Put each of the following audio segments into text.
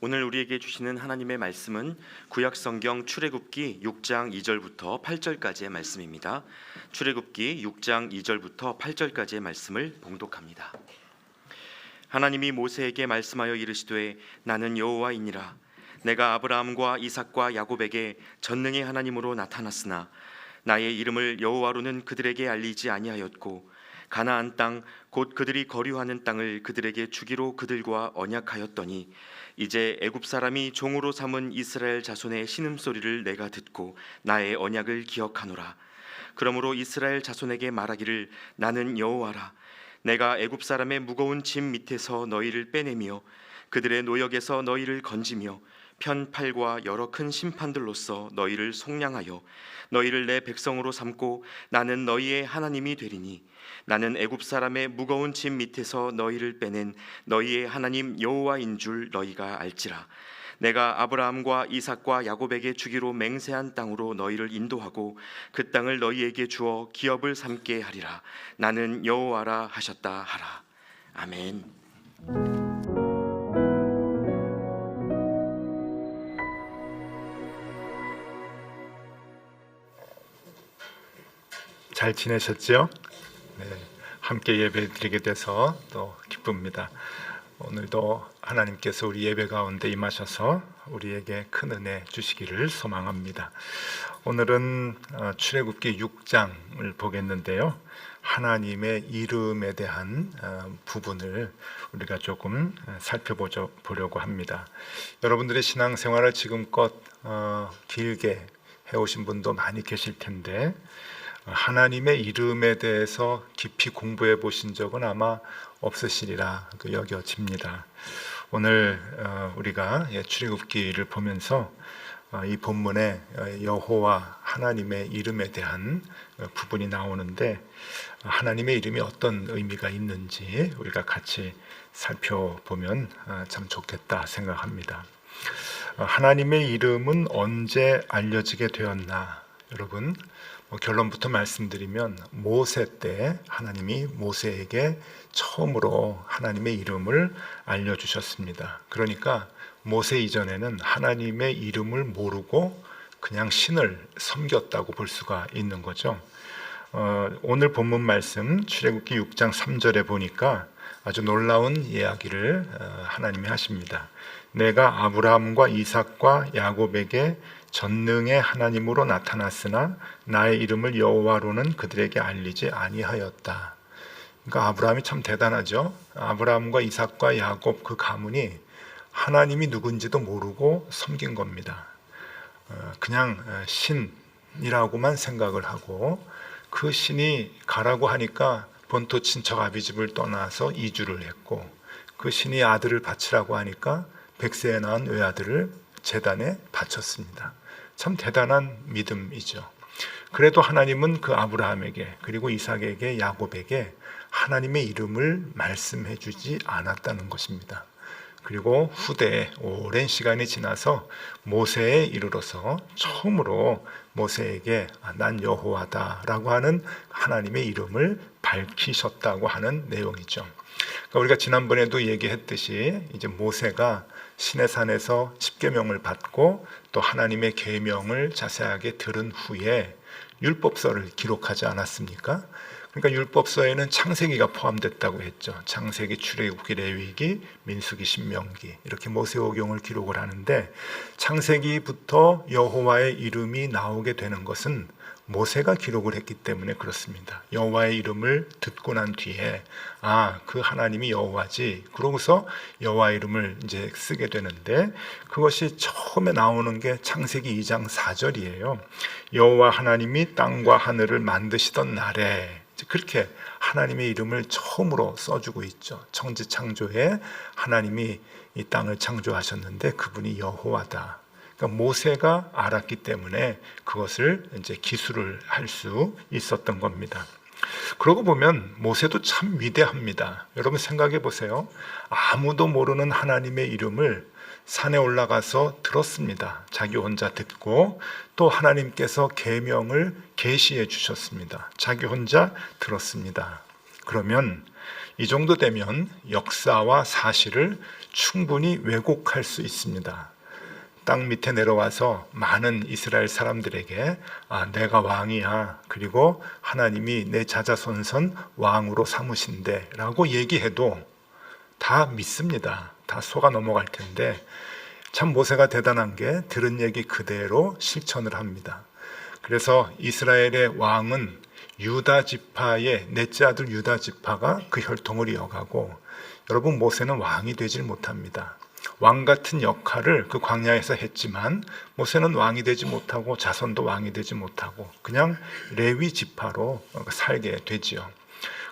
오늘 우리에게 주시는 하나님의 말씀은 구약성경 출애굽기 6장 2절부터 8절까지의 말씀입니다. 출애굽기 6장 2절부터 8절까지의 말씀을 봉독합니다. 하나님이 모세에게 말씀하여 이르시되 나는 여호와이니라. 내가 아브라함과 이삭과 야곱에게 전능의 하나님으로 나타났으나 나의 이름을 여호와로는 그들에게 알리지 아니하였고 가나안 땅 곧 그들이 거류하는 땅을 그들에게 주기로 그들과 언약하였더니 이제 애굽 사람이 종으로 삼은 이스라엘 자손의 신음소리를 내가 듣고 나의 언약을 기억하노라. 그러므로 이스라엘 자손에게 말하기를 나는 여호와라. 내가 애굽 사람의 무거운 짐 밑에서 너희를 빼내며 그들의 노역에서 너희를 건지며 편팔과 여러 큰 심판들로서 너희를 속량하여 너희를 내 백성으로 삼고 나는 너희의 하나님이 되리니 나는 애굽 사람의 무거운 짐 밑에서 너희를 빼낸 너희의 하나님 여호와인 줄 너희가 알지라. 내가 아브라함과 이삭과 야곱에게 주기로 맹세한 땅으로 너희를 인도하고 그 땅을 너희에게 주어 기업을 삼게 하리라. 나는 여호와라 하셨다 하라. 아멘. 잘 지내셨죠? 네, 함께 예배 드리게 돼서 또 기쁩니다. 오늘도 하나님께서 우리 예배 가운데 임하셔서 우리에게 큰 은혜 주시기를 소망합니다. 오늘은 출애굽기 6장을 보겠는데요. 하나님의 이름에 대한 부분을 우리가 조금 살펴보려고 합니다. 여러분들의 신앙생활을 지금껏 길게 해오신 분도 많이 계실 텐데 하나님의 이름에 대해서 깊이 공부해 보신 적은 아마 없으시리라 여겨집니다. 오늘 우리가 출애굽기를 보면서 이 본문에 여호와 하나님의 이름에 대한 부분이 나오는데 하나님의 이름이 어떤 의미가 있는지 우리가 같이 살펴보면 참 좋겠다 생각합니다. 하나님의 이름은 언제 알려지게 되었나? 여러분, 결론부터 말씀드리면 모세 때 하나님이 모세에게 처음으로 하나님의 이름을 알려주셨습니다. 그러니까 모세 이전에는 하나님의 이름을 모르고 그냥 신을 섬겼다고 볼 수가 있는 거죠. 오늘 본문 말씀 출애굽기 6장 3절에 보니까 아주 놀라운 이야기를 하나님이 하십니다. 내가 아브라함과 이삭과 야곱에게 전능의 하나님으로 나타났으나 나의 이름을 여호와로는 그들에게 알리지 아니하였다. 그러니까 아브라함이 참 대단하죠. 아브라함과 이삭과 야곱 그 가문이 하나님이 누군지도 모르고 섬긴 겁니다. 그냥 신이라고만 생각을 하고 그 신이 가라고 하니까 본토 친척 아비집을 떠나서 이주를 했고 그 신이 아들을 바치라고 하니까 백세에 낳은 외아들을 제단에 바쳤습니다. 참 대단한 믿음이죠. 그래도 하나님은 그 아브라함에게 그리고 이삭에게 야곱에게 하나님의 이름을 말씀해 주지 않았다는 것입니다. 그리고 후대에 오랜 시간이 지나서 모세에 이르러서 처음으로 모세에게 난 여호와다라고 하는 하나님의 이름을 밝히셨다고 하는 내용이죠. 그러니까 우리가 지난번에도 얘기했듯이 이제 모세가 시내산에서 십계명을 받고 또 하나님의 계명을 자세하게 들은 후에 율법서를 기록하지 않았습니까? 그러니까 율법서에는 창세기가 포함됐다고 했죠. 창세기, 출애굽기, 레위기, 민수기, 신명기 이렇게 모세오경을 기록을 하는데 창세기부터 여호와의 이름이 나오게 되는 것은 모세가 기록을 했기 때문에 그렇습니다. 여호와의 이름을 듣고 난 뒤에 그 하나님이 여호와지 그러고서 여호와의 이름을 이제 쓰게 되는데 그것이 처음에 나오는 게 창세기 2장 4절이에요. 여호와 하나님이 땅과 하늘을 만드시던 날에 그렇게 하나님의 이름을 처음으로 써주고 있죠. 천지창조에 하나님이 이 땅을 창조하셨는데 그분이 여호와다. 그러니까 모세가 알았기 때문에 그것을 이제 기술을 할 수 있었던 겁니다. 그러고 보면 모세도 참 위대합니다. 여러분 생각해 보세요. 아무도 모르는 하나님의 이름을 산에 올라가서 들었습니다. 자기 혼자 듣고 또 하나님께서 계명을 계시해 주셨습니다. 자기 혼자 들었습니다. 그러면 이 정도 되면 역사와 사실을 충분히 왜곡할 수 있습니다. 땅 밑에 내려와서 많은 이스라엘 사람들에게 내가 왕이야, 그리고 하나님이 내 자자손손 왕으로 삼으신대 라고 얘기해도 다 믿습니다. 다 속아 넘어갈 텐데, 참 모세가 대단한 게 들은 얘기 그대로 실천을 합니다. 그래서 이스라엘의 왕은 유다 지파의 넷째 아들 유다 지파가 그 혈통을 이어가고, 여러분, 모세는 왕이 되질 못합니다. 왕 같은 역할을 그 광야에서 했지만 모세는 왕이 되지 못하고 자손도 왕이 되지 못하고 그냥 레위 지파로 살게 되지요.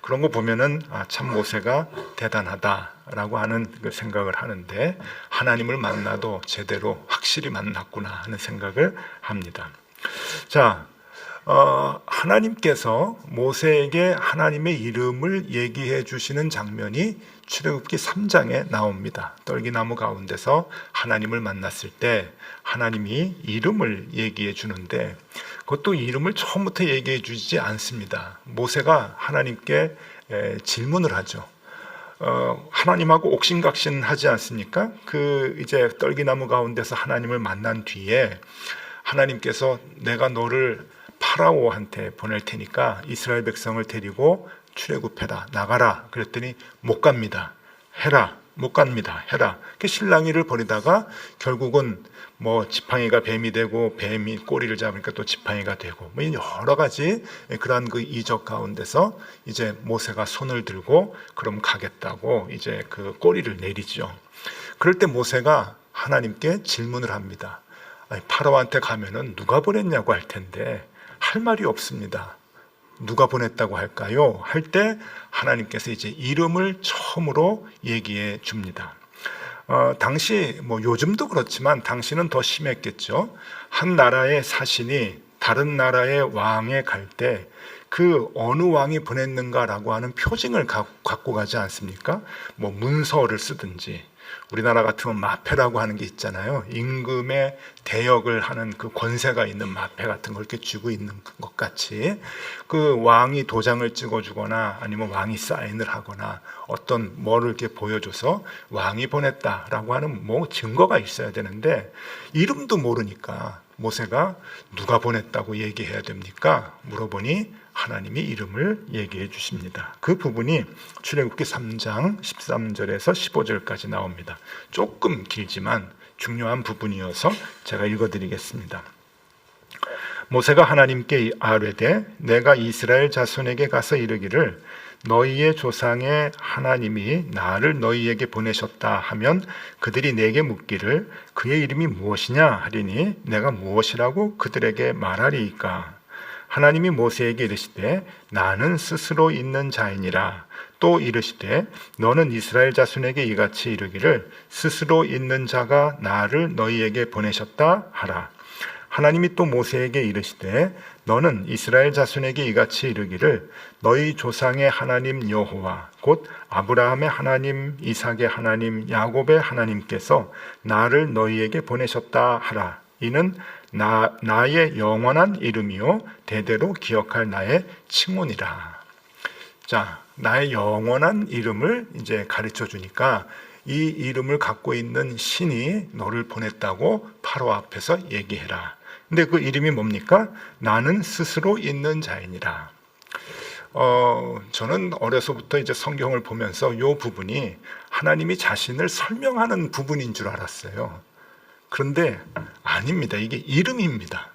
그런 거 보면은 참 모세가 대단하다라고 하는 그 생각을 하는데, 하나님을 만나도 제대로 확실히 만났구나 하는 생각을 합니다. 자, 하나님께서 모세에게 하나님의 이름을 얘기해 주시는 장면이 출애굽기 3장에 나옵니다. 떨기나무 가운데서 하나님을 만났을 때 하나님이 이름을 얘기해 주는데, 그것도 이름을 처음부터 얘기해 주지 않습니다. 모세가 하나님께 질문을 하죠. 하나님하고 옥신각신 하지 않습니까? 이제 떨기나무 가운데서 하나님을 만난 뒤에 하나님께서 내가 너를 파라오한테 보낼 테니까 이스라엘 백성을 데리고 출애굽해라, 나가라. 그랬더니 못 갑니다. 해라. 못 갑니다. 해라. 그 실랑이를 벌이다가 결국은 뭐 지팡이가 뱀이 되고 뱀이 꼬리를 잡으니까 또 지팡이가 되고 뭐 여러 가지 그러한 그 이적 가운데서 이제 모세가 손을 들고 그럼 가겠다고 이제 그 꼬리를 내리죠. 그럴 때 모세가 하나님께 질문을 합니다. 파라오한테 가면은 누가 보냈냐고 할 텐데 할 말이 없습니다. 누가 보냈다고 할까요? 할 때 하나님께서 이제 이름을 처음으로 얘기해 줍니다. 당시 뭐 요즘도 그렇지만 당시는 더 심했겠죠. 한 나라의 사신이 다른 나라의 왕에 갈 때 그 어느 왕이 보냈는가라고 하는 표징을 갖고 가지 않습니까? 뭐 문서를 쓰든지, 우리나라 같으면 마패라고 하는 게 있잖아요. 임금의 대역을 하는 그 권세가 있는 마패 같은 걸 이렇게 쥐고 있는 것 같이 그 왕이 도장을 찍어주거나 아니면 왕이 사인을 하거나 어떤 뭐를 이렇게 보여줘서 왕이 보냈다라고 하는 뭐 증거가 있어야 되는데, 이름도 모르니까 모세가 누가 보냈다고 얘기해야 됩니까? 물어보니 하나님이 이름을 얘기해 주십니다. 그 부분이 출애굽기 3장 13절에서 15절까지 나옵니다. 조금 길지만 중요한 부분이어서 제가 읽어드리겠습니다. 모세가 하나님께 아뢰되 내가 이스라엘 자손에게 가서 이르기를 너희의 조상의 하나님이 나를 너희에게 보내셨다 하면 그들이 내게 묻기를 그의 이름이 무엇이냐 하리니 내가 무엇이라고 그들에게 말하리이까. 하나님이 모세에게 이르시되 나는 스스로 있는 자이니라. 또 이르시되 너는 이스라엘 자손에게 이같이 이르기를 스스로 있는 자가 나를 너희에게 보내셨다 하라. 하나님이 또 모세에게 이르시되 너는 이스라엘 자손에게 이같이 이르기를 너희 조상의 하나님 여호와 곧 아브라함의 하나님, 이삭의 하나님, 야곱의 하나님께서 나를 너희에게 보내셨다 하라. 이는 나의 영원한 이름이요 대대로 기억할 나의 칭혼이라. 자, 나의 영원한 이름을 이제 가르쳐 주니까 이 이름을 갖고 있는 신이 너를 보냈다고 파로 앞에서 얘기해라. 근데 그 이름이 뭡니까? 나는 스스로 있는 자이니라. 저는 어려서부터 이제 성경을 보면서 이 부분이 하나님이 자신을 설명하는 부분인 줄 알았어요. 그런데 아닙니다. 이게 이름입니다.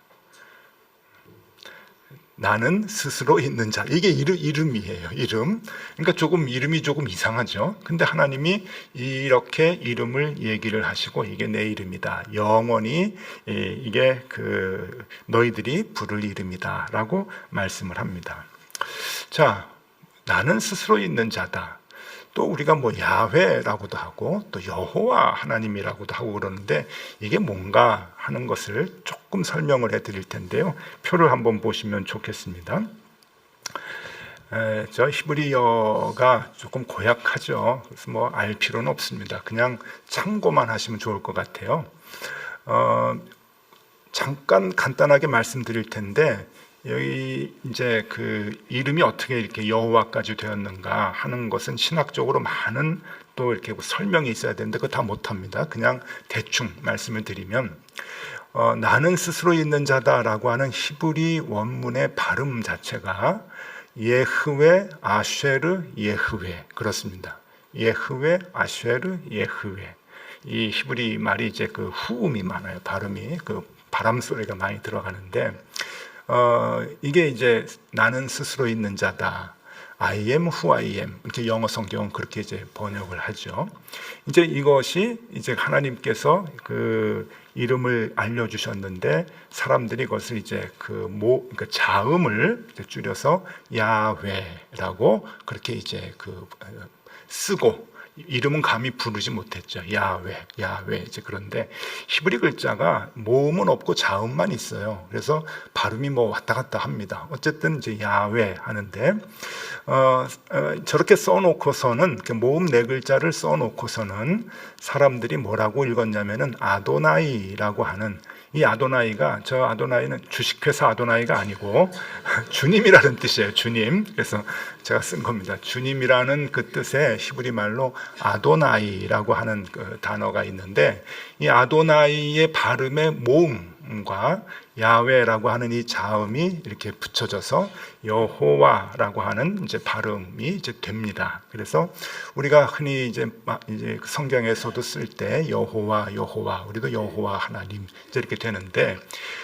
나는 스스로 있는 자. 이게 이름이에요. 이름. 그러니까 이름이 조금 이상하죠. 근데 하나님이 이렇게 이름을 얘기를 하시고 이게 내 이름이다. 영원히 이게 너희들이 부를 이름이다라고 말씀을 합니다. 자, 나는 스스로 있는 자다. 또 우리가 뭐 야훼라고도 하고 또 여호와 하나님이라고도 하고 그러는데 이게 뭔가 하는 것을 조금 설명을 해드릴 텐데요. 표를 한번 보시면 좋겠습니다. 저 히브리어가 조금 고약하죠. 그래서 뭐 알 필요는 없습니다. 그냥 참고만 하시면 좋을 것 같아요. 잠깐 간단하게 말씀드릴 텐데 여기 이제 그 이름이 어떻게 이렇게 여호와까지 되었는가 하는 것은 신학적으로 많은 또 이렇게 설명이 있어야 되는데 그거 다 못합니다. 그냥 대충 말씀을 드리면 나는 스스로 있는 자다라고 하는 히브리 원문의 발음 자체가 예흐웨 아쉐르 예흐웨 그렇습니다. 예흐웨 아쉐르 예흐웨. 이 히브리 말이 이제 그 후음이 많아요. 발음이 그 바람 소리가 많이 들어가는데 이게 이제 나는 스스로 있는 자다. I am who I am. 이렇게 영어 성경은 그렇게 이제 번역을 하죠. 이제 이것이 이제 하나님께서 그 이름을 알려주셨는데 사람들이 그것을 이제 그러니까 자음을 줄여서 야훼라고 그렇게 이제 쓰고 이름은 감히 부르지 못했죠. 야훼, 야훼. 이제 그런데 히브리 글자가 모음은 없고 자음만 있어요. 그래서 발음이 뭐 왔다 갔다 합니다. 어쨌든 이제 야훼 하는데 저렇게 써놓고서는 모음 네 글자를 써놓고서는 사람들이 뭐라고 읽었냐면은 아도나이라고 하는 이 아도나이가 저 아도나이는 주식회사 아도나이가 아니고 주님이라는 뜻이에요. 주님. 그래서 제가 쓴 겁니다. 주님이라는 그 뜻의 히브리 말로 아도나이라고 하는 그 단어가 있는데 이 아도나이의 발음의 모음과 야훼라고 하는 이 자음이 이렇게 붙여져서 여호와라고 하는 이제 발음이 이제 됩니다. 그래서 우리가 흔히 이제 성경에서도 쓸 때 여호와, 여호와, 우리도 여호와 하나님 이제 이렇게 되는데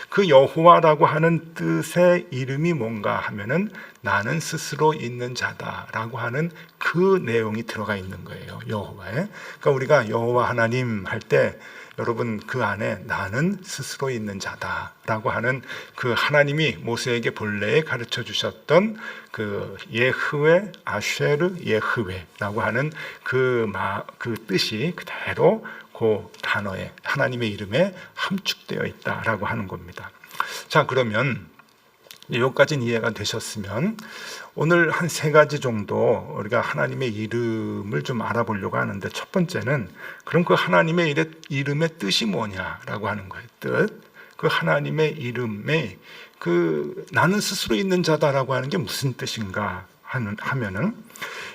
그 여호와라고 하는 뜻의 이름이 뭔가 하면은 나는 스스로 있는 자다라고 하는 그 내용이 들어가 있는 거예요. 여호와에. 그러니까 우리가 여호와 하나님 할 때 여러분 그 안에 나는 스스로 있는 자다라고 하는 그 하나님이 모세에게 본래에 가르쳐 주셨던 그 예흐웨 아쉐르 예흐웨라고 하는 그 뜻이 그대로 그 단어에 하나님의 이름에 함축되어 있다라고 하는 겁니다. 자, 그러면 여기까지는 이해가 되셨으면 오늘 한 세 가지 정도 우리가 하나님의 이름을 좀 알아보려고 하는데 첫 번째는 그럼 그 하나님의 이름의 뜻이 뭐냐라고 하는 거예요. 뜻. 그 하나님의 이름에 그 나는 스스로 있는 자다라고 하는 게 무슨 뜻인가 하면은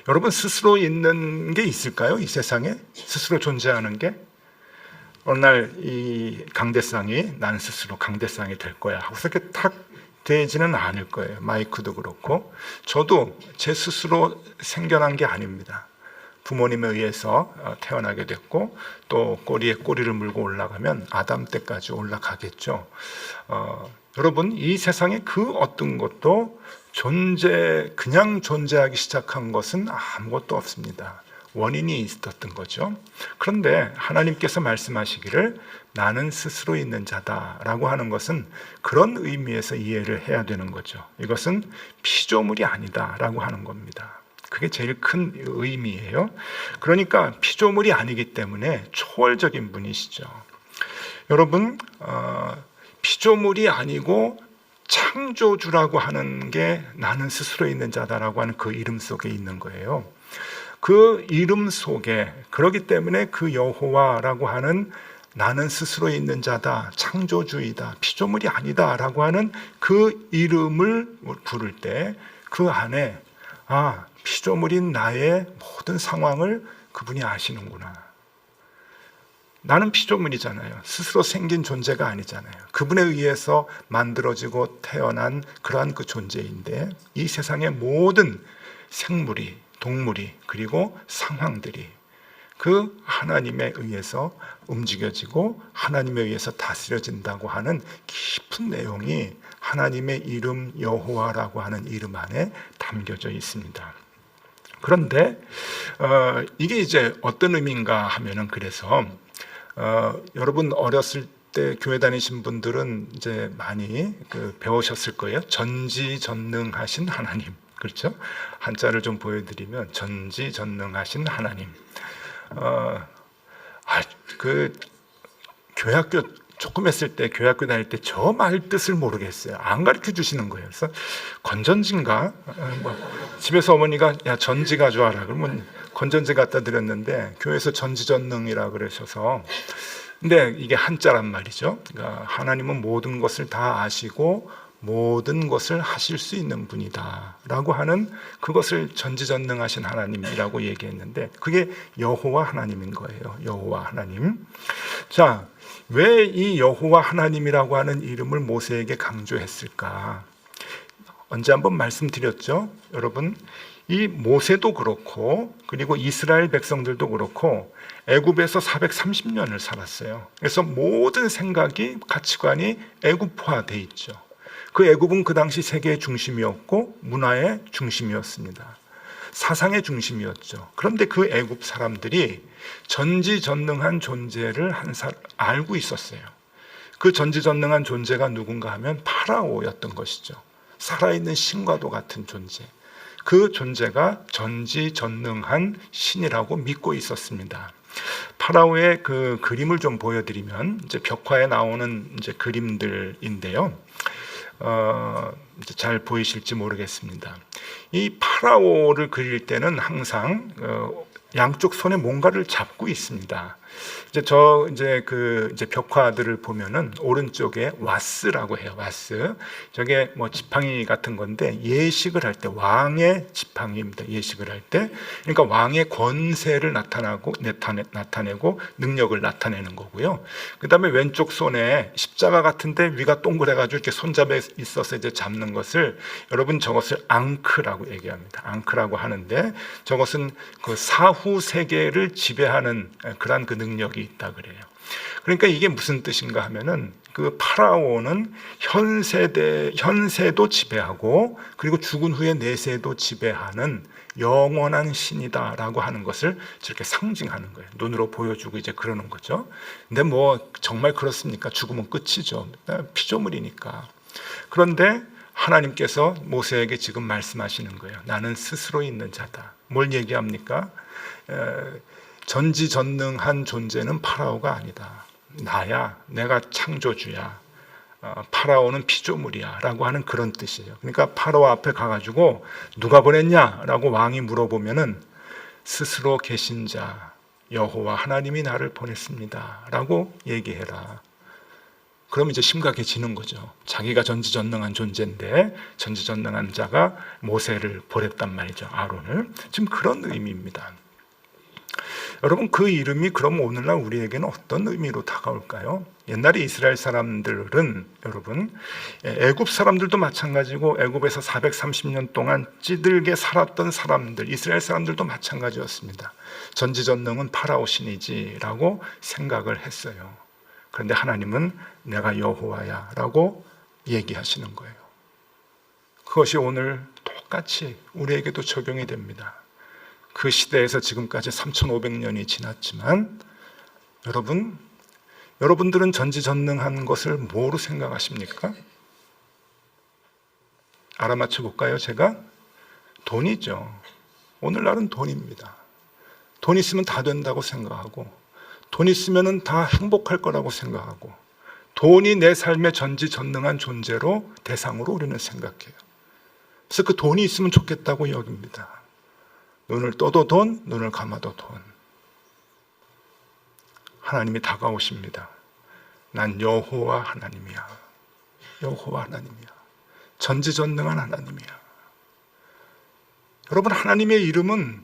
여러분 스스로 있는 게 있을까요? 이 세상에 스스로 존재하는 게 어느 날 이 강대상이 나는 스스로 강대상이 될 거야 하고서 이렇게 탁 되지는 않을 거예요. 마이크도 그렇고 저도 제 스스로 생겨난 게 아닙니다. 부모님에 의해서 태어나게 됐고 또 꼬리에 꼬리를 물고 올라가면 아담 때까지 올라가겠죠. 여러분 이 세상에 그 어떤 것도 그냥 존재하기 시작한 것은 아무것도 없습니다. 원인이 있었던 거죠. 그런데 하나님께서 말씀하시기를 나는 스스로 있는 자다라고 하는 것은 그런 의미에서 이해를 해야 되는 거죠. 이것은 피조물이 아니다라고 하는 겁니다. 그게 제일 큰 의미예요. 그러니까 피조물이 아니기 때문에 초월적인 분이시죠. 여러분 피조물이 아니고 창조주라고 하는 게 나는 스스로 있는 자다라고 하는 그 이름 속에 있는 거예요. 그 이름 속에 그렇기 때문에 그 여호와라고 하는 나는 스스로 있는 자다, 창조주이다, 피조물이 아니다라고 하는 그 이름을 부를 때 그 안에 피조물인 나의 모든 상황을 그분이 아시는구나. 나는 피조물이잖아요. 스스로 생긴 존재가 아니잖아요. 그분에 의해서 만들어지고 태어난 그러한 그 존재인데 이 세상의 모든 생물이 동물이 그리고 상황들이 그 하나님에 의해서 움직여지고 하나님에 의해서 다스려진다고 하는 깊은 내용이 하나님의 이름 여호와라고 하는 이름 안에 담겨져 있습니다. 그런데 이게 이제 어떤 의미인가 하면은 그래서 여러분 어렸을 때 교회 다니신 분들은 이제 많이 배우셨을 거예요. 전지전능하신 하나님. 그렇죠? 한자를 좀 보여드리면 전지전능하신 하나님. 교회학교 조금 했을 때 교회학교 다닐 때 저 말 뜻을 모르겠어요. 안 가르쳐 주시는 거예요. 그래서 건전지인가? 집에서 어머니가 야 전지 가져와라. 그러면 건전지 갖다 드렸는데 교회에서 전지전능이라 그러셔서 근데 이게 한자란 말이죠. 그러니까 하나님은 모든 것을 다 아시고 모든 것을 하실 수 있는 분이다 라고 하는, 그것을 전지전능하신 하나님이라고 얘기했는데, 그게 여호와 하나님인 거예요. 여호와 하나님. 자, 왜 이 여호와 하나님이라고 하는 이름을 모세에게 강조했을까? 언제 한번 말씀드렸죠. 여러분, 이 모세도 그렇고 그리고 이스라엘 백성들도 그렇고 애굽에서 430년을 살았어요. 그래서 모든 생각이, 가치관이 애굽화돼 있죠. 그 애굽은 그 당시 세계의 중심이었고 문화의 중심이었습니다. 사상의 중심이었죠. 그런데 그 애굽 사람들이 전지전능한 존재를 알고 있었어요. 그 전지전능한 존재가 누군가 하면 파라오였던 것이죠. 살아있는 신과도 같은 존재. 그 존재가 전지전능한 신이라고 믿고 있었습니다. 파라오의 그 그림을 좀 보여드리면, 이제 벽화에 나오는 이제 그림들인데요. 이제 잘 보이실지 모르겠습니다. 이 파라오를 그릴 때는 항상 양쪽 손에 뭔가를 잡고 있습니다. 이제 이제 벽화들을 보면은 오른쪽에 와스라고 해요. 와스. 저게 뭐 지팡이 같은 건데, 예식을 할 때, 왕의 지팡이입니다. 예식을 할 때. 그러니까 왕의 권세를 나타내고 능력을 나타내는 거고요. 그다음에 왼쪽 손에 십자가 같은데 위가 동그래가지고 이렇게 손잡에 있어서 이제 잡는 것을, 여러분 저것을 앙크라고 얘기합니다. 앙크라고 하는데, 저것은 그 사후 세계를 지배하는 그러한 그 능력이 있다 그래요. 그러니까 이게 무슨 뜻인가 하면은, 그 파라오는 현세도 지배하고 그리고 죽은 후에 내세도 지배하는 영원한 신이다라고 하는 것을 저렇게 상징하는 거예요. 눈으로 보여주고 이제 그러는 거죠. 근데 뭐 정말 그렇습니까? 죽으면 끝이죠. 피조물이니까. 그런데 하나님께서 모세에게 지금 말씀하시는 거예요. 나는 스스로 있는 자다. 뭘 얘기합니까? 전지전능한 존재는 파라오가 아니다. 나야. 내가 창조주야. 파라오는 피조물이야 라고 하는 그런 뜻이에요. 그러니까 파라오 앞에 가가지고 누가 보냈냐 라고 왕이 물어보면은, 스스로 계신 자 여호와 하나님이 나를 보냈습니다 라고 얘기해라. 그럼 이제 심각해지는 거죠. 자기가 전지전능한 존재인데 전지전능한 자가 모세를 보냈단 말이죠. 아론을. 지금 그런 의미입니다. 여러분, 그 이름이 그럼 오늘날 우리에게는 어떤 의미로 다가올까요? 옛날에 이스라엘 사람들은, 여러분, 애굽 사람들도 마찬가지고 애굽에서 430년 동안 찌들게 살았던 사람들, 이스라엘 사람들도 마찬가지였습니다. 전지전능은 파라오 신이지라고 생각을 했어요. 그런데 하나님은 내가 여호와야 라고 얘기하시는 거예요. 그것이 오늘 똑같이 우리에게도 적용이 됩니다. 그 시대에서 지금까지 3500년이 지났지만, 여러분들은 전지전능한 것을 뭐로 생각하십니까? 알아맞혀 볼까요? 제가? 돈이죠. 오늘날은 돈입니다. 돈 있으면 다 된다고 생각하고, 돈 있으면 다 행복할 거라고 생각하고, 돈이 내 삶의 전지전능한 존재로, 대상으로 우리는 생각해요. 그래서 그 돈이 있으면 좋겠다고 여깁니다. 눈을 떠도 돈, 눈을 감아도 돈. 하나님이 다가오십니다. 난 여호와 하나님이야. 여호와 하나님이야. 전지전능한 하나님이야. 여러분, 하나님의 이름은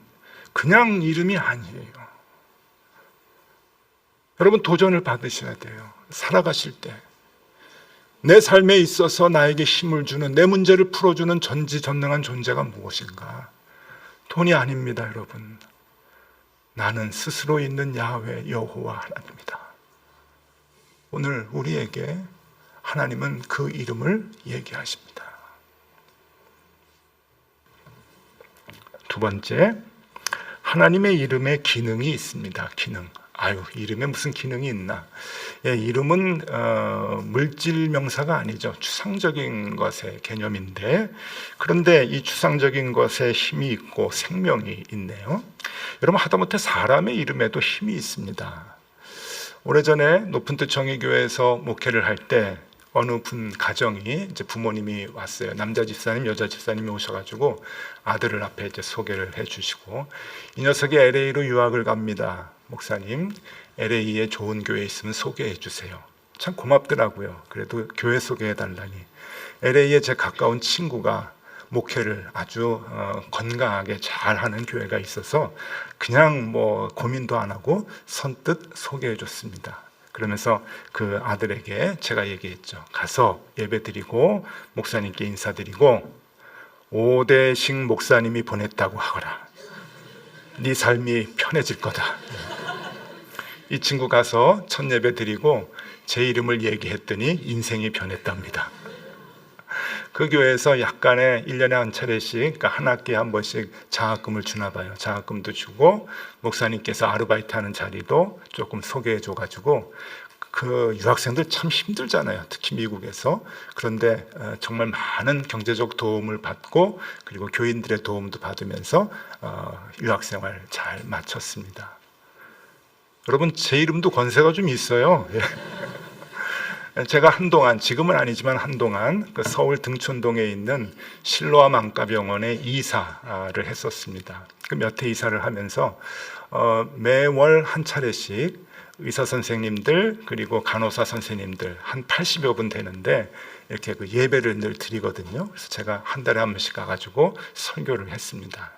그냥 이름이 아니에요. 여러분, 도전을 받으셔야 돼요. 살아가실 때 내 삶에 있어서 나에게 힘을 주는, 내 문제를 풀어주는 전지전능한 존재가 무엇인가? 돈이 아닙니다, 여러분. 나는 스스로 있는 야훼 여호와 하나님이다. 오늘 우리에게 하나님은 그 이름을 얘기하십니다. 두 번째, 하나님의 이름에 기능이 있습니다. 기능. 이름에 무슨 기능이 있나? 이름은 물질 명사가 아니죠. 추상적인 것의 개념인데, 그런데 이 추상적인 것에 힘이 있고 생명이 있네요. 여러분, 하다못해 사람의 이름에도 힘이 있습니다. 오래전에 높은 뜻 정의교회에서 목회를 할 때 어느 분 가정이 이제 부모님이 왔어요. 남자 집사님, 여자 집사님이 오셔가지고 아들을 앞에 이제 소개를 해주시고, 이 녀석이 LA로 유학을 갑니다. 목사님, LA에 좋은 교회 있으면 소개해 주세요. 참 고맙더라고요. 그래도 교회 소개해 달라니. LA에 제 가까운 친구가 목회를 아주 건강하게 잘하는 교회가 있어서 그냥 뭐 고민도 안 하고 선뜻 소개해 줬습니다. 그러면서 그 아들에게 제가 얘기했죠. 가서 예배 드리고 목사님께 인사드리고 오대식 목사님이 보냈다고 하거라. 네 삶이 편해질 거다. 이 친구 가서 첫 예배 드리고 제 이름을 얘기했더니 인생이 변했답니다. 그 교회에서 약간의 1년에 한 차례씩, 그러니까 한 학기에 한 번씩 장학금을 주나 봐요. 장학금도 주고 목사님께서 아르바이트 하는 자리도 조금 소개해 줘가지고, 그 유학생들 참 힘들잖아요. 특히 미국에서. 그런데 정말 많은 경제적 도움을 받고 그리고 교인들의 도움도 받으면서 유학생활 잘 마쳤습니다. 여러분, 제 이름도 권세가 좀 있어요. 제가 한동안, 지금은 아니지만 한동안 그 서울 등촌동에 있는 실로암 안과병원에 이사를 했었습니다. 그 몇 해 이사를 하면서 매월 한 차례씩 의사 선생님들 그리고 간호사 선생님들 한 80여 분 되는데 이렇게 그 예배를 늘 드리거든요. 그래서 제가 한 달에 한 번씩 가가지고 설교를 했습니다.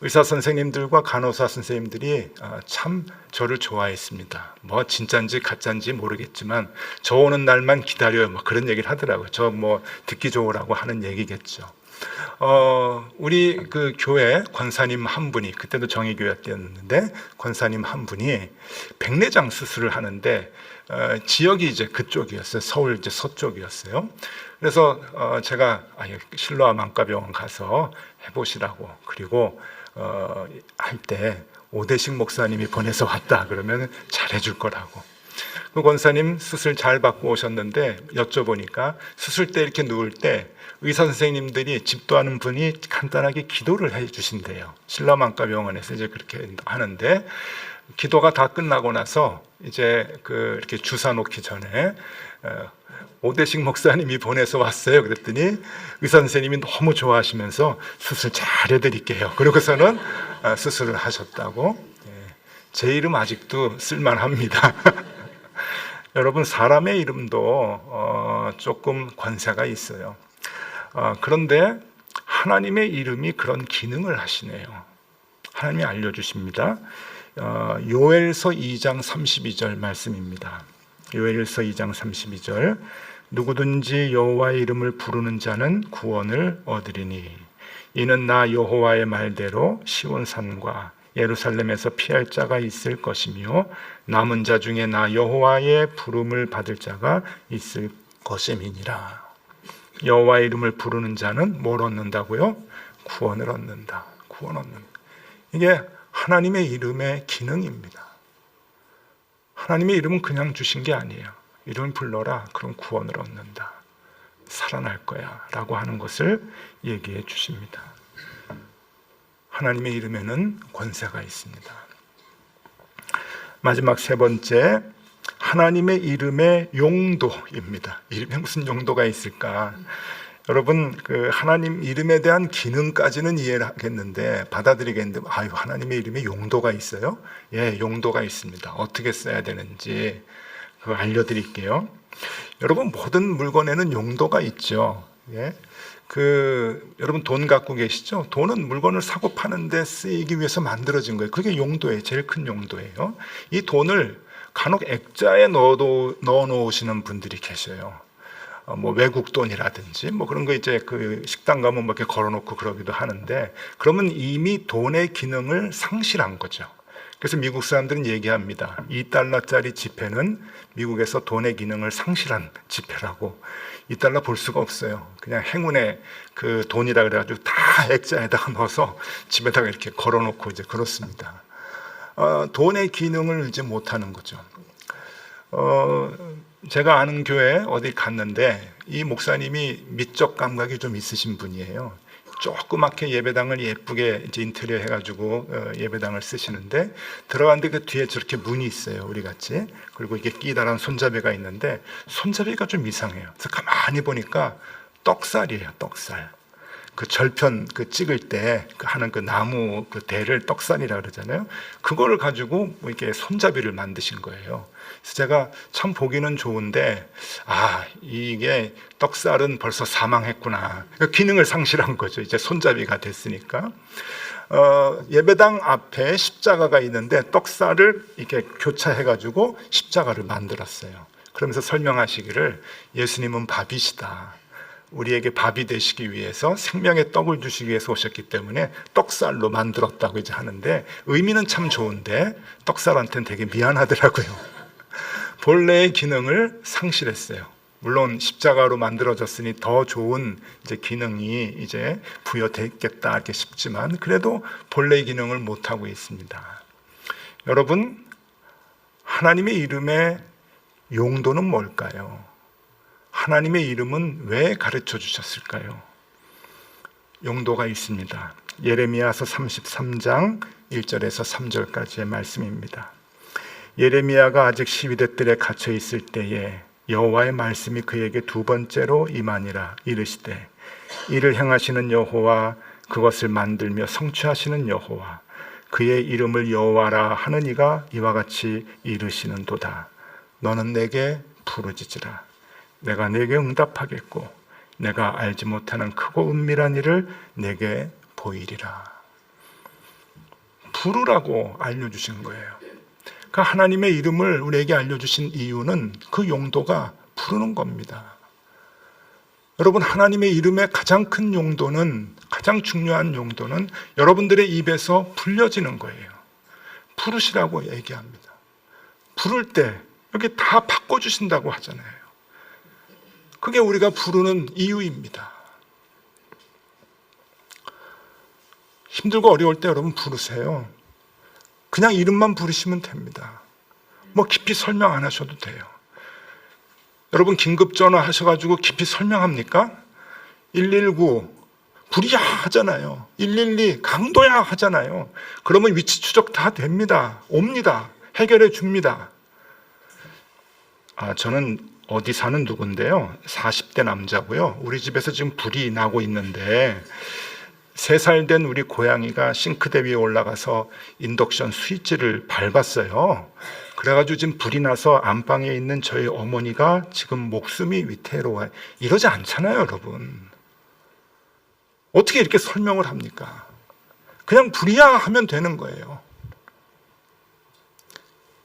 의사 선생님들과 간호사 선생님들이 참 저를 좋아했습니다. 뭐 진짜인지 가짜인지 모르겠지만 저 오는 날만 기다려요. 뭐 그런 얘기를 하더라고요. 저 뭐 듣기 좋으라고 하는 얘기겠죠. 우리 그 교회 권사님 한 분이, 그때도 정의교회 때였는데 권사님 한 분이 백내장 수술을 하는데 지역이 이제 그쪽이었어요. 서울 이제 서쪽이었어요. 그래서 제가 실로암 안과병원 가서 해보시라고, 그리고 할 때 오대식 목사님이 보내서 왔다 그러면 잘해줄 거라고. 그 권사님 수술 잘 받고 오셨는데 여쭤보니까 수술 때 이렇게 누울 때 의사 선생님들이 집도하는 분이 간단하게 기도를 해주신대요. 신람 안과병원에서 이제 그렇게 하는데, 기도가 다 끝나고 나서 이제 그 이렇게 주사 놓기 전에 오대식 목사님이 보내서 왔어요. 그랬더니 의사 선생님이 너무 좋아하시면서 수술 잘 해드릴게요. 그러고서는 수술을 하셨다고. 제 이름 아직도 쓸만합니다. 여러분, 사람의 이름도 조금 권세가 있어요. 그런데 하나님의 이름이 그런 기능을 하시네요. 하나님이 알려주십니다. 요엘서 2장 32절 말씀입니다. 요엘서 2장 32절, 누구든지 여호와의 이름을 부르는 자는 구원을 얻으리니 이는 나 여호와의 말대로 시온산과 예루살렘에서 피할 자가 있을 것이며 남은 자 중에 나 여호와의 부름을 받을 자가 있을 것임이니라. 여호와의 이름을 부르는 자는 뭘 얻는다고요? 구원을 얻는다. 구원 얻는다. 이게 하나님의 이름의 기능입니다. 하나님의 이름은 그냥 주신 게 아니에요. 이름을 불러라. 그럼 구원을 얻는다. 살아날 거야. 라고 하는 것을 얘기해 주십니다. 하나님의 이름에는 권세가 있습니다. 마지막 세 번째, 하나님의 이름의 용도입니다. 이름에 무슨 용도가 있을까? 여러분, 그 하나님 이름에 대한 기능까지는 이해를 하겠는데, 받아들이겠는데, 하나님의 이름에 용도가 있어요? 예, 용도가 있습니다. 어떻게 써야 되는지 그거 알려드릴게요. 여러분, 모든 물건에는 용도가 있죠. 예? 여러분 돈 갖고 계시죠? 돈은 물건을 사고 파는데 쓰이기 위해서 만들어진 거예요. 그게 용도예요. 제일 큰 용도예요. 이 돈을 간혹 액자에 넣어 놓으시는 분들이 계셔요. 뭐 외국 돈이라든지 뭐 그런 거 이제 그 식당 가면 뭐 이렇게 걸어놓고 그러기도 하는데, 그러면 이미 돈의 기능을 상실한 거죠. 그래서 미국 사람들은 얘기합니다. 2달러짜리 지폐는 미국에서 돈의 기능을 상실한 지폐라고. 2달러 볼 수가 없어요. 그냥 행운의 그 돈이라 그래가지고 다 액자에다가 넣어서 집에다가 이렇게 걸어놓고 이제 그렇습니다. 돈의 기능을 이제 못하는 거죠. 제가 아는 교회 어디 갔는데 이 목사님이 미적 감각이 좀 있으신 분이에요. 조그맣게 예배당을 예쁘게 이제 인테리어 해가지고 예배당을 쓰시는데, 들어갔는데 그 뒤에 저렇게 문이 있어요. 우리 같이. 그리고 이게 끼다란 손잡이가 있는데 손잡이가 좀 이상해요. 그래서 가만히 보니까 떡살이에요. 떡살. 그 절편 그 찍을 때 하는 그 나무 그 대를 떡산이라 그러잖아요. 그거를 가지고 뭐 이렇게 손잡이를 만드신 거예요. 그래서 제가 참 보기는 좋은데 이게 떡살은 벌써 사망했구나. 기능을 상실한 거죠. 이제 손잡이가 됐으니까. 예배당 앞에 십자가가 있는데 떡살을 이렇게 교차해가지고 십자가를 만들었어요. 그러면서 설명하시기를 예수님은 밥이시다. 우리에게 밥이 되시기 위해서 생명의 떡을 주시기 위해서 오셨기 때문에 떡살로 만들었다고 이제 하는데 의미는 참 좋은데 떡살한테는 되게 미안하더라고요. 본래의 기능을 상실했어요. 물론 십자가로 만들어졌으니 더 좋은 이제 기능이 이제 부여됐겠다 이렇게 싶지만 그래도 본래의 기능을 못 하고 있습니다. 여러분, 하나님의 이름의 용도는 뭘까요? 하나님의 이름은 왜 가르쳐 주셨을까요? 용도가 있습니다. 예레미야서 33장 1절에서 3절까지의 말씀입니다. 예레미야가 아직 12대 뜰에 갇혀 있을 때에 여호와의 말씀이 그에게 두 번째로 임하니라. 이르시되 이를 행하시는 여호와, 그것을 만들며 성취하시는 여호와, 그의 이름을 여호와라 하는 이가 이와 같이 이르시는도다. 너는 내게 부르짖으라. 내가 내게 응답하겠고 내가 알지 못하는 크고 은밀한 일을 내게 보이리라. 부르라고 알려주신 거예요. 그 하나님의 이름을 우리에게 알려주신 이유는 그 용도가 부르는 겁니다. 여러분, 하나님의 이름의 가장 큰 용도는, 가장 중요한 용도는 여러분들의 입에서 불려지는 거예요. 부르시라고 얘기합니다. 부를 때 여기 다 바꿔주신다고 하잖아요. 그게 우리가 부르는 이유입니다. 힘들고 어려울 때 여러분 부르세요. 그냥 이름만 부르시면 됩니다. 뭐 깊이 설명 안 하셔도 돼요. 여러분 긴급전화 하셔가지고 깊이 설명합니까? 119 불이야 하잖아요. 112 강도야 하잖아요. 그러면 위치 추적 다 됩니다. 옵니다. 해결해 줍니다. 저는 어디 사는 누군데요, 40대 남자고요. 우리 집에서 지금 불이 나고 있는데 3살 된 우리 고양이가 싱크대 위에 올라가서 인덕션 스위치를 밟았어요. 그래가지고 지금 불이 나서 안방에 있는 저희 어머니가 지금 목숨이 위태로워요. 이러지 않잖아요, 여러분. 어떻게 이렇게 설명을 합니까? 그냥 불이야 하면 되는 거예요.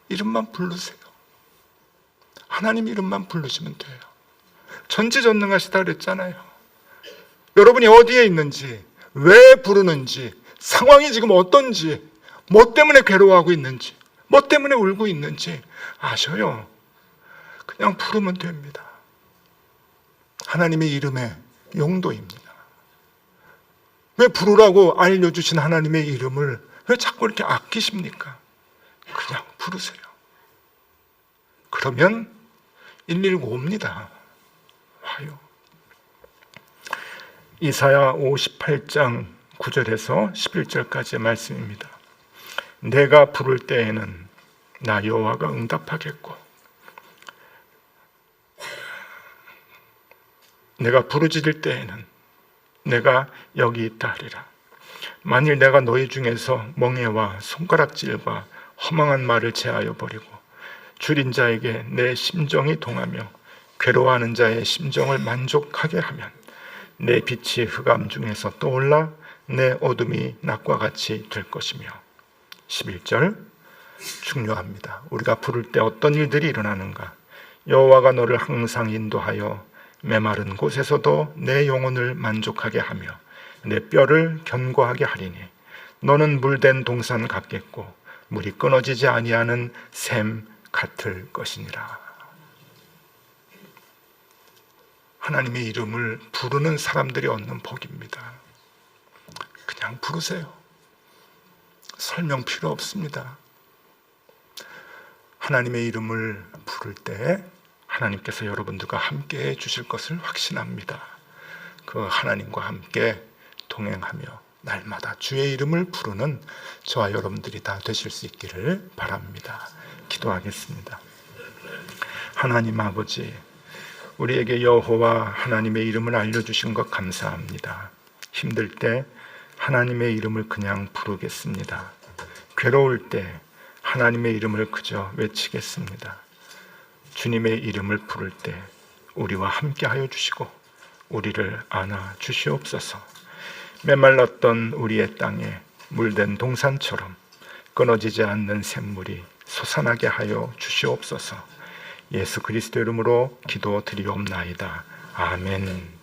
이름만 부르세요. 하나님 이름만 부르시면 돼요. 전지전능하시다 그랬잖아요. 여러분이 어디에 있는지, 왜 부르는지, 상황이 지금 어떤지, 뭐 때문에 괴로워하고 있는지, 뭐 때문에 울고 있는지 아셔요. 그냥 부르면 됩니다. 하나님의 이름의 용도입니다. 왜 부르라고 알려주신 하나님의 이름을 왜 자꾸 이렇게 아끼십니까? 그냥 부르세요. 그러면 119 옵니다. 와요. 이사야 58장 9절에서 11절까지의 말씀입니다. 내가 부를 때에는 나 여호와가 응답하겠고 내가 부르짖을 때에는 내가 여기 있다 하리라. 만일 내가 너희 중에서 멍에와 손가락질과 허망한 말을 제하여 버리고 줄인 자에게 내 심정이 동하며 괴로워하는 자의 심정을 만족하게 하면 내 빛이 흑암 중에서 떠올라 내 어둠이 낮과 같이 될 것이며. 11절 중요합니다. 우리가 부를 때 어떤 일들이 일어나는가? 여호와가 너를 항상 인도하여 메마른 곳에서도 내 영혼을 만족하게 하며 내 뼈를 견고하게 하리니 너는 물된 동산 같겠고 물이 끊어지지 아니하는 샘 같을 것이니라. 하나님의 이름을 부르는 사람들이 얻는 복입니다. 그냥 부르세요. 설명 필요 없습니다. 하나님의 이름을 부를 때 하나님께서 여러분들과 함께 해 주실 것을 확신합니다. 그 하나님과 함께 동행하며 날마다 주의 이름을 부르는 저와 여러분들이 다 되실 수 있기를 바랍니다. 기도하겠습니다. 하나님 아버지, 우리에게 여호와 하나님의 이름을 알려주신 것 감사합니다. 힘들 때 하나님의 이름을 그냥 부르겠습니다. 괴로울 때 하나님의 이름을 그저 외치겠습니다. 주님의 이름을 부를 때 우리와 함께하여 주시고 우리를 안아 주시옵소서. 메말랐던 우리의 땅에 물된 동산처럼 끊어지지 않는 샘물이 솟아나게 하여 주시옵소서. 예수 그리스도 이름으로 기도드리옵나이다. 아멘.